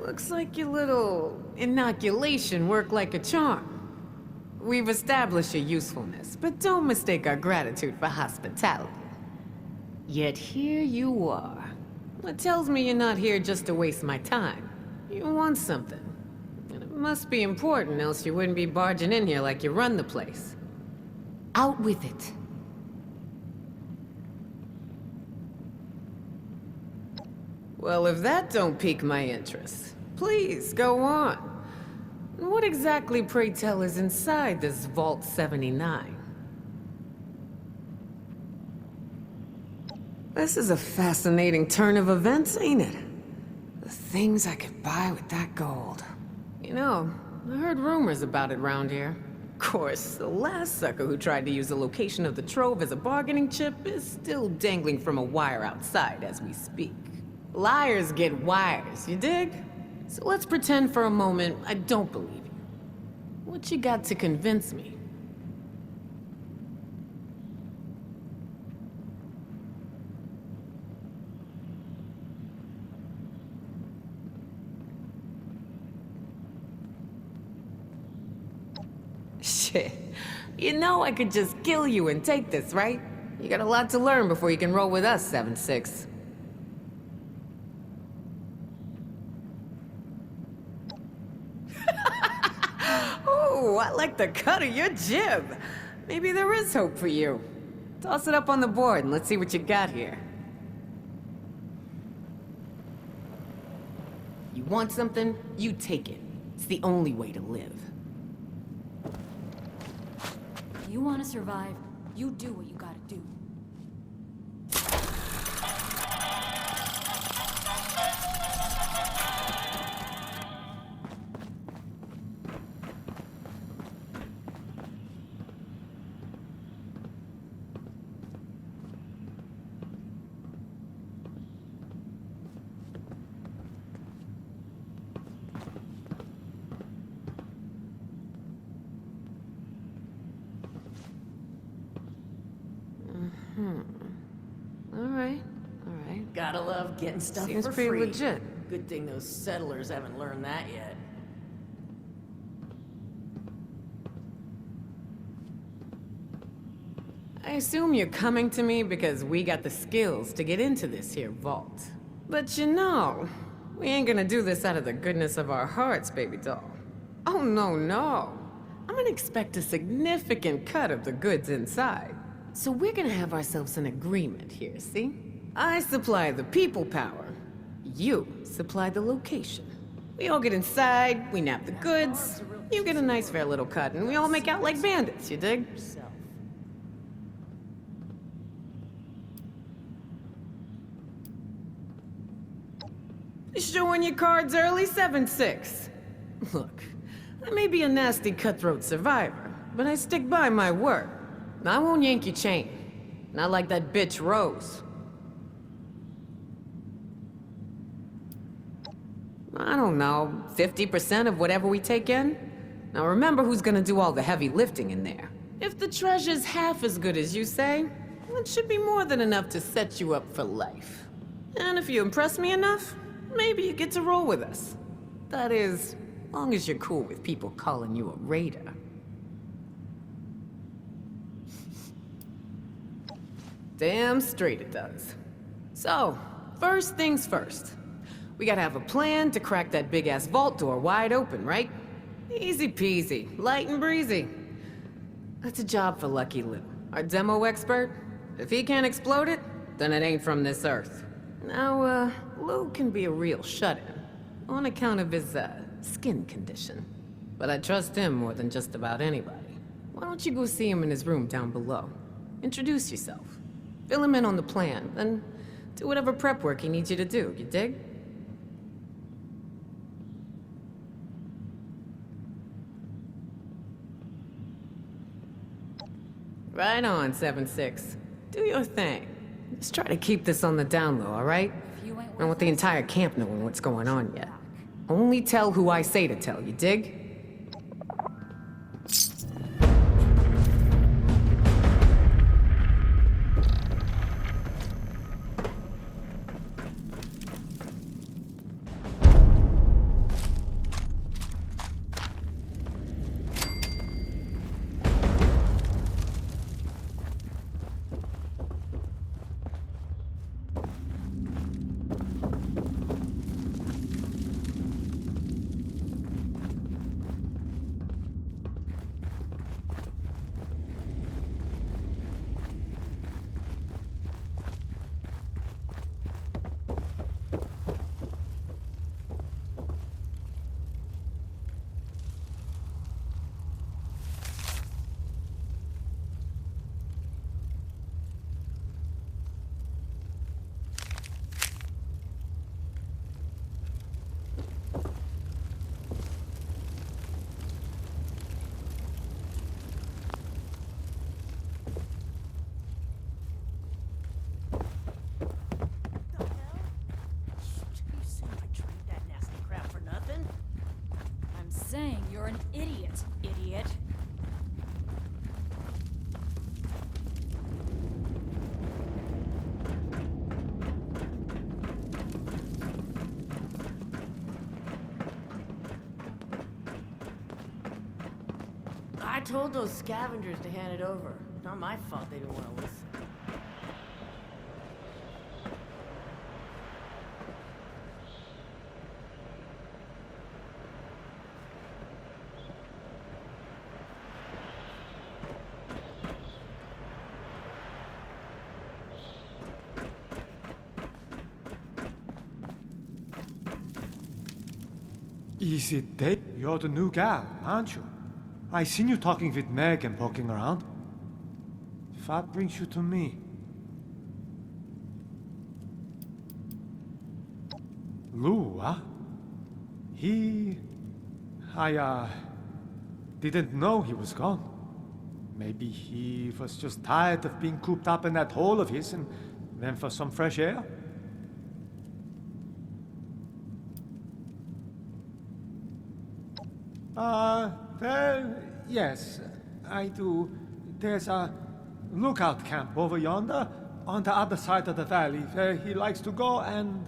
Looks like your little inoculation worked like a charm. We've established your usefulness, but don't mistake our gratitude for hospitality. Yet here you are. It tells me you're not here just to waste my time. You want something. And it must be important, else you wouldn't be barging in here like you run the place. Out with it. Well, if that don't pique my interest, please, go on. What exactly, pray tell, is inside this Vault 79? This is a fascinating turn of events, ain't it? The things I could buy with that gold. You know, I heard rumors about it round here. Of course, the last sucker who tried to use the location of the trove as a bargaining chip is still dangling from a wire outside as we speak. Liars get wires, you dig? So let's pretend for a moment I don't believe you. What you got to convince me? Shit. You know I could just kill you and take this, right? You got a lot to learn before you can roll with us, 7-6. Oh, I like the cut of your jib. Maybe there is hope for you. Toss it up on the board and let's see what you got here. You want something? You take it. It's the only way to live. You want to survive, you do what you gotta do. All right. Gotta love getting stuff Seems for pretty free. legit. Good thing those settlers haven't learned that yet. I assume you're coming to me because we got the skills to get into this here vault. But you know, we ain't gonna do this out of the goodness of our hearts, baby doll. Oh, no. I'm gonna expect a significant cut of the goods inside. So we're gonna have ourselves an agreement here, see? I supply the people power. You supply the location. We all get inside, we nab the goods, you get a nice fair little cut, and we all make out like bandits, you dig? Showing your cards early, 7-6. Look, I may be a nasty cutthroat survivor, but I stick by my word. I won't yank your chain. Not like that bitch Rose. I don't know, 50% of whatever we take in? Now remember who's gonna do all the heavy lifting in there. If the treasure's half as good as you say, it should be more than enough to set you up for life. And if you impress me enough, maybe you get to roll with us. That is, long as you're cool with people calling you a raider. Damn straight it does. So, first things first. We gotta have a plan to crack that big-ass vault door wide open, right? Easy peasy, light and breezy. That's a job for Lucky Lou, our demo expert. If he can't explode it, then it ain't from this earth. Now, Lou can be a real shut-in, on account of his, skin condition. But I trust him more than just about anybody. Why don't you go see him in his room down below? Introduce yourself. Fill him in on the plan, then do whatever prep work he needs you to do, you dig? Right on, 7-6. Do your thing. Just try to keep this on the down low, alright? I don't want the entire camp knowing what's going on yet. Only tell who I say to tell, you dig? an idiot, idiot. I told those scavengers to hand it over. Not my fault they didn't want to listen. Is it Dave? You're the new gal, aren't you? I seen you talking with Meg and poking around. What brings you to me? Lou, huh? I didn't know he was gone. Maybe he was just tired of being cooped up in that hole of his and went for some fresh air? Well, yes, I do. There's a lookout camp over yonder, on the other side of the valley, where he likes to go and,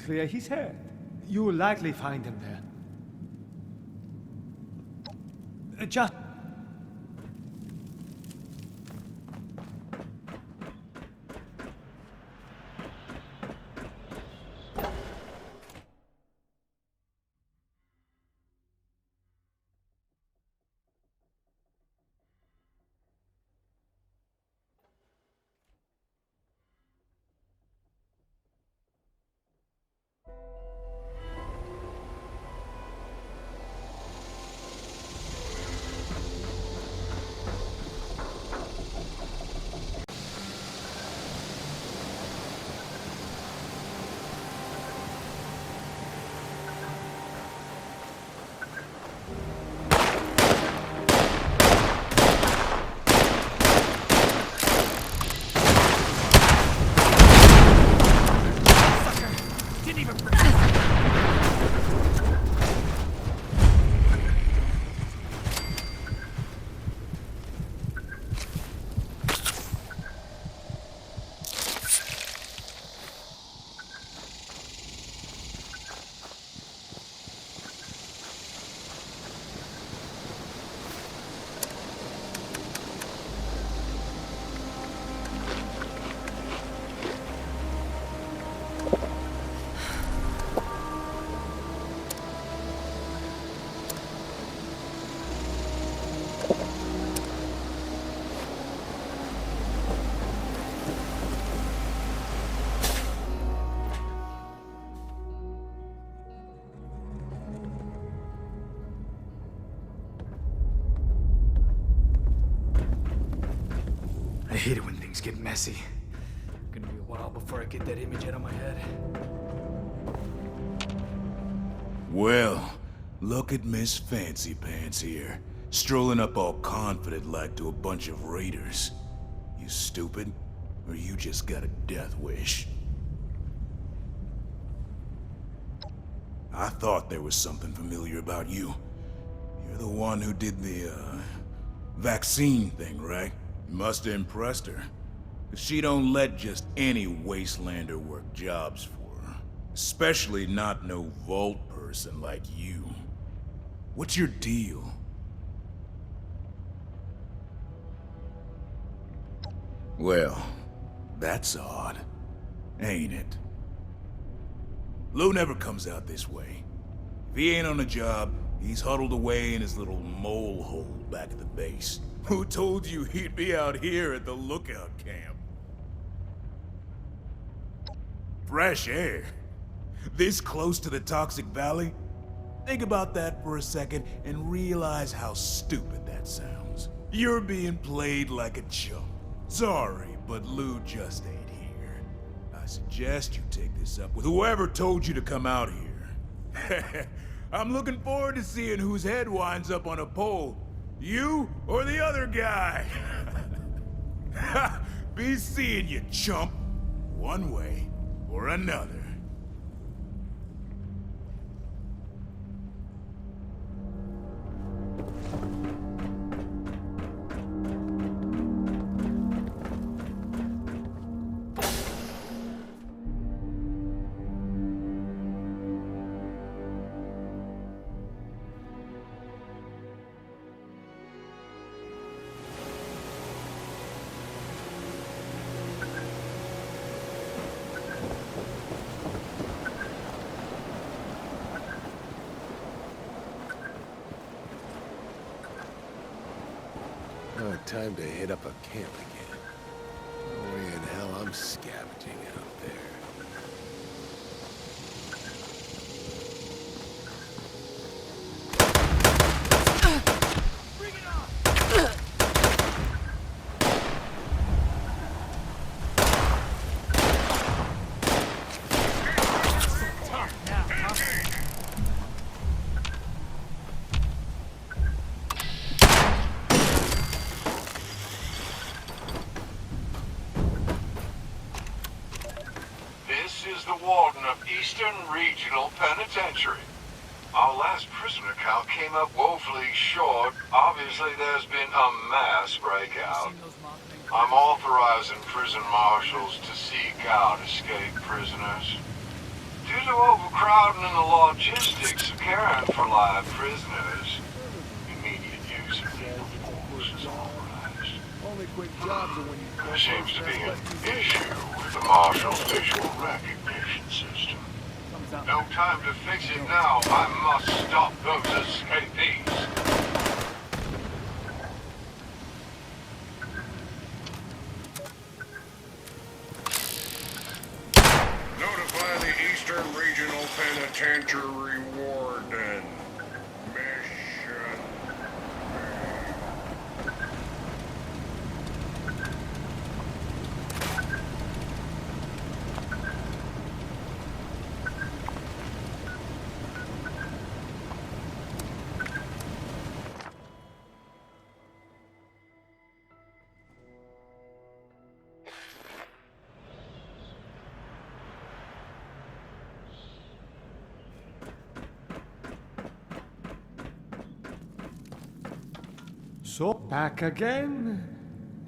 clear his head. You'll likely find him there. Just... I hate it when things get messy. Gonna be a while before I get that image out of my head. Well, look at Miss Fancy Pants here, strolling up all confident like to a bunch of raiders. You stupid? Or you just got a death wish? I thought there was something familiar about you. You're the one who did the, vaccine thing, right? Must have impressed her. 'Cause she don't let just any wastelander work jobs for her. Especially not no vault person like you. What's your deal? Well, that's odd, ain't it? Lou never comes out this way. If he ain't on a job, he's huddled away in his little mole hole back at the base. Who told you he'd be out here at the lookout camp? Fresh air? This close to the toxic valley? Think about that for a second and realize how stupid that sounds. You're being played like a chump. Sorry, but Lou just ain't here. I suggest you take this up with whoever told you to come out here. I'm looking forward to seeing whose head winds up on a pole. You or the other guy? Be seeing you, chump. One way or another. Time to hit up a camp again. No way in hell I'm scavenging out there. Eastern Regional Penitentiary. Our last prisoner count came up woefully short. Obviously, there's been a mass breakout. I'm authorizing prison marshals to seek out escaped prisoners. Due to overcrowding and the logistics of caring for live prisoners, immediate use of lethal force is authorized. There seems to be an issue with the marshal's visual recognition system. No time to fix it now. I must stop those escapees. Notify the Eastern Regional Penitentiary Warden. Mission. So, back again?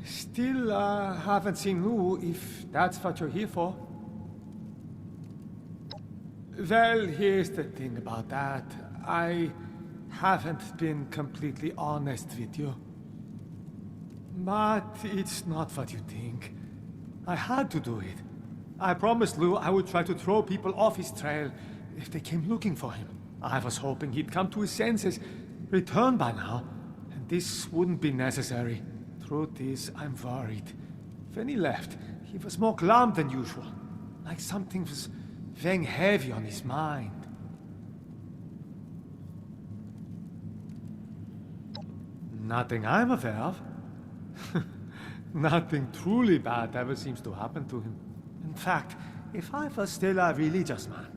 Still, haven't seen Lou, if that's what you're here for. Well, here's the thing about that. I haven't been completely honest with you. But it's not what you think. I had to do it. I promised Lou I would try to throw people off his trail if they came looking for him. I was hoping he'd come to his senses, return by now. This wouldn't be necessary. Truth is, I'm worried. When he left, he was more glum than usual. Like something was weighing heavy on his mind. Nothing I'm aware of. Nothing truly bad ever seems to happen to him. In fact, if I was still a religious man,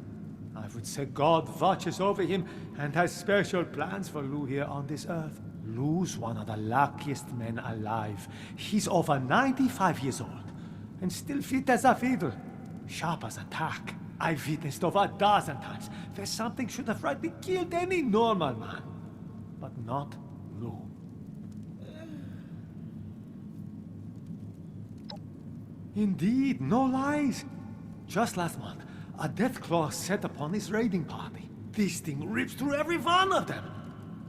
I would say God watches over him and has special plans for Lou here on this earth. Lou's one of the luckiest men alive. He's over 95 years old, and still fit as a fiddle. Sharp as a tack. I've witnessed over a dozen times where something should have rightly killed any normal man. But not Lou. Indeed, no lies. Just last month, a death claw set upon his raiding party. This thing rips through every one of them.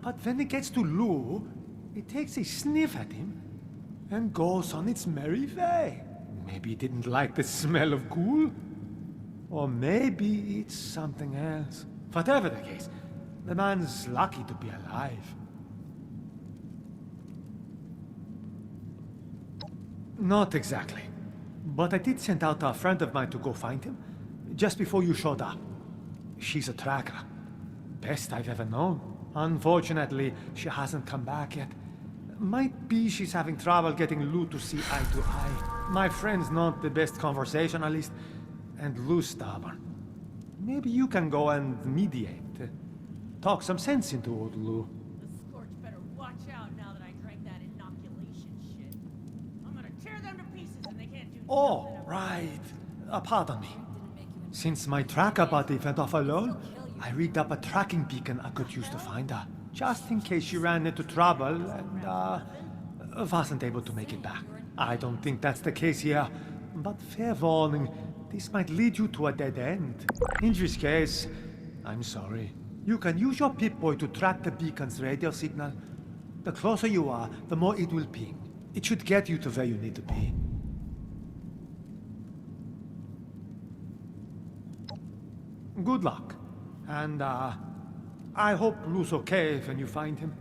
But when it gets to Lou, it takes a sniff at him and goes on its merry way. Maybe it didn't like the smell of ghoul. Or maybe it's something else. Whatever the case, the man's lucky to be alive. Not exactly. But I did send out a friend of mine to go find him, just before you showed up. She's a tracker. Best I've ever known. Unfortunately, she hasn't come back yet. Might be she's having trouble getting Lou to see eye to eye. My friend's not the best conversationalist, and Lou's stubborn. Maybe you can go and mediate. Talk some sense into old Lou. The Scorch better watch out now that I drank that inoculation shit. I'm gonna tear them to pieces and they can't do Oh, nothing about right. Pardon me. Since my tracker buddy went off alone, I rigged up a tracking beacon I could use to find her. just in case you ran into trouble and wasn't able to make it back. I don't think that's the case here, but fair warning, this might lead you to a dead end. In this case, I'm sorry. You can use your Pip-Boy to track the beacon's radio signal. The closer you are, the more it will ping. It should get you to where you need to be. Good luck. And, I hope Blue's okay when you find him.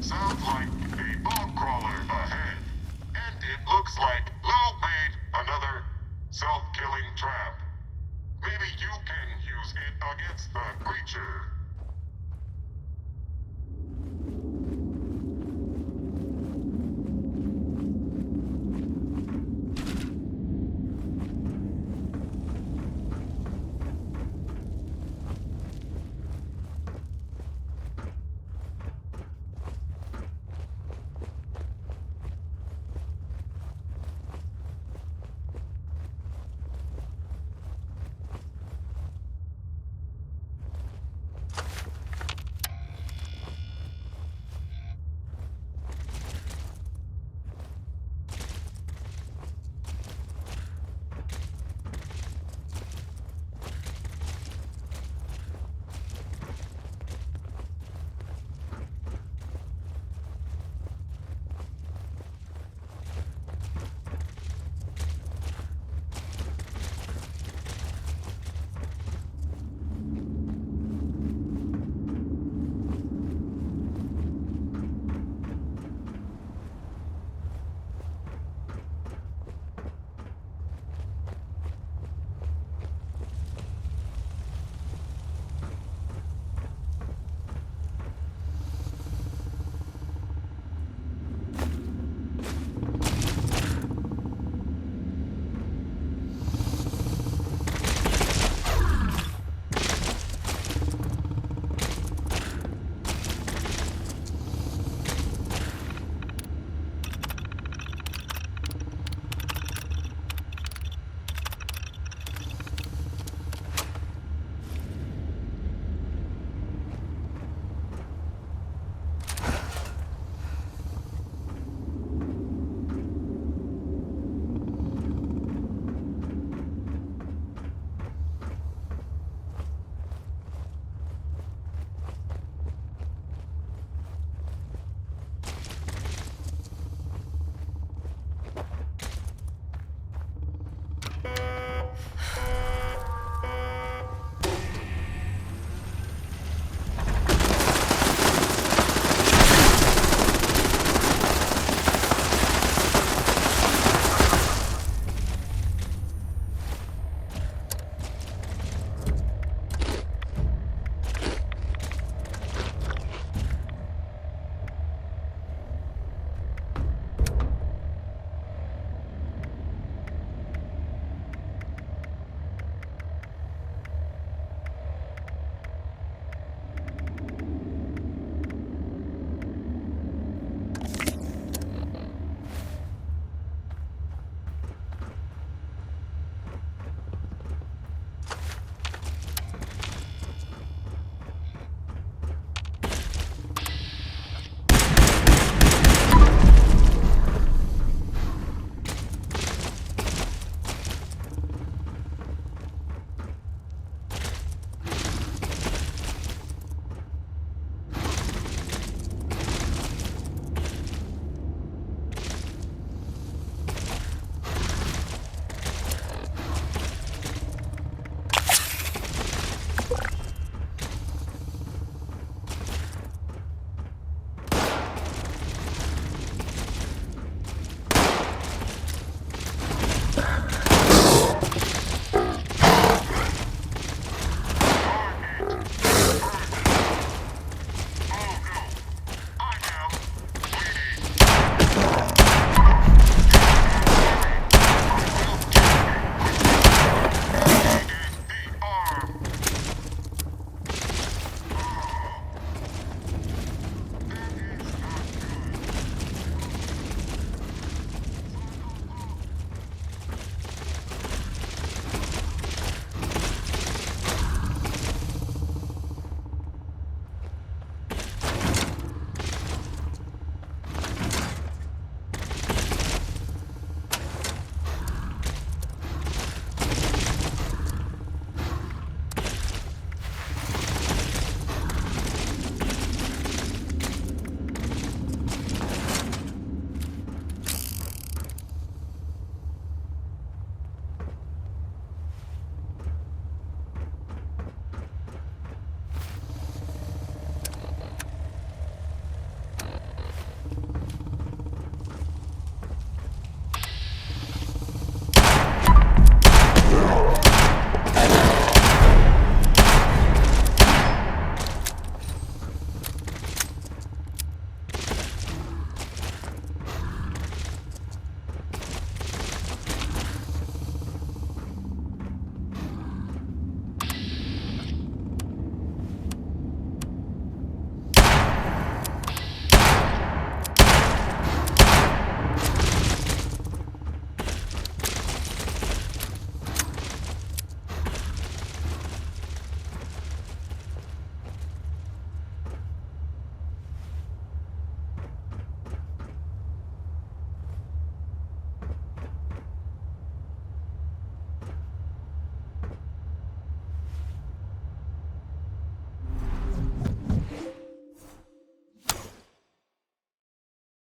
Sounds like a bone crawler ahead. And it looks like Lou made another self-killing trap. Maybe you can use it against the creature.